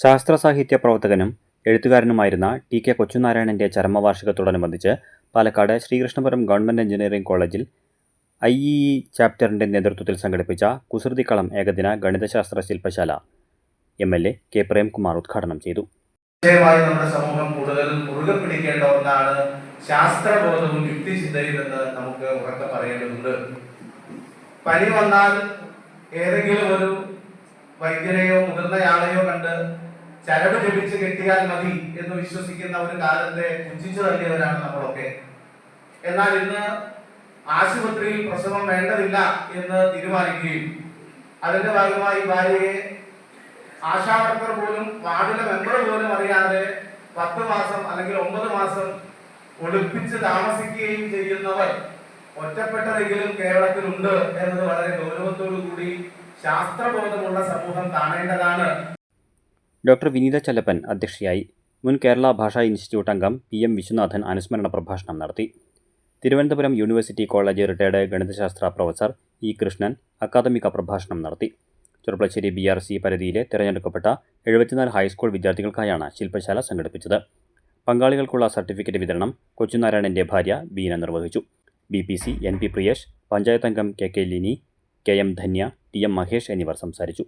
ശാസ്ത്ര സാഹിത്യ പ്രവർത്തകനും എഴുത്തുകാരനുമായിരുന്ന ടി കെ കൊച്ചുനാരായണന്റെ ചരമവാർഷികത്തോടനുബന്ധിച്ച് പാലക്കാട് ശ്രീകൃഷ്ണപുരം ഗവൺമെന്റ് എഞ്ചിനീയറിംഗ് കോളേജിൽ IEE ചാപ്റ്ററിന്റെ നേതൃത്വത്തിൽ സംഘടിപ്പിച്ച കുസൃതിക്കളം ഏകദിന ഗണിതശാസ്ത്ര ശില്പശാല MLA കെ പ്രേംകുമാർ ഉദ്ഘാടനം ചെയ്തു. നമ്മുടെ സമൂഹം കൂടുതൽ മുറുകെ പിടിക്കേണ്ട ഒന്നാണ് ശാസ്ത്രബോധവും യുക്തിചിന്തയും എന്ന് നമുക്ക് ഉറക്കെ പറയേണ്ടതുണ്ട്. പനി വന്നാൽ ഏതെങ്കിലും ഒരു വൈദ്യരെയോ മുതിർന്നയാളെയോ കണ്ട് ചരട് ജപിച്ച് കെട്ടിയാൽ മതി എന്ന് വിശ്വസിക്കുന്ന ഒരു കാലത്തെ പുച്ഛിച്ചു തള്ളിയവരാണ് നമ്മളൊക്കെ. എന്നാൽ ഇന്ന് ആശുപത്രിയിൽ പ്രസവം വേണ്ടതില്ല എന്ന് തീരുമാനിക്കുകയും അതിന്റെ ഭാഗമായി ഭാര്യയെ ആശാവർക്കർ പോലും വാർഡിലെ മെമ്പർ പോലും അറിയാതെ 10 മാസം അല്ലെങ്കിൽ 9 മാസം ഒളിപ്പിച്ച് താമസിക്കുകയും ചെയ്യുന്നവർ ഒറ്റപ്പെട്ടതെങ്കിലും കേരളത്തിലുണ്ട് എന്നത് വളരെ ഗൗരവത്തോടു കൂടി ശാസ്ത്രബോധമുള്ള സമൂഹം കാണേണ്ടതാണ്. ഡോക്ടർ വിനീത ചല്ലപ്പൻ അധ്യക്ഷയായി. മുൻ കേരള ഭാഷാ ഇൻസ്റ്റിറ്റ്യൂട്ട് അംഗം PM വിശ്വനാഥൻ അനുസ്മരണ പ്രഭാഷണം നടത്തി. തിരുവനന്തപുരം യൂണിവേഴ്സിറ്റി കോളേജ് റിട്ടയർഡ് ഗണിതശാസ്ത്ര പ്രൊഫസർ E കൃഷ്ണൻ അക്കാദമിക പ്രഭാഷണം നടത്തി. ചെറുപ്പളശ്ശേരി BRC പരിധിയിലെ തിരഞ്ഞെടുക്കപ്പെട്ട 74 ഹൈസ്കൂൾ വിദ്യാർത്ഥികൾക്കായാണ് ശില്പശാല സംഘടിപ്പിച്ചത്. പങ്കാളികൾക്കുള്ള സർട്ടിഫിക്കറ്റ് വിതരണം കൊച്ചുനാരായണന്റെ ഭാര്യ ബീന നിർവഹിച്ചു. BPC NP പ്രിയേഷ്, പഞ്ചായത്ത് അംഗം KK Lini, KM Dhanya, TM Mahesh എന്നിവർ സംസാരിച്ചു.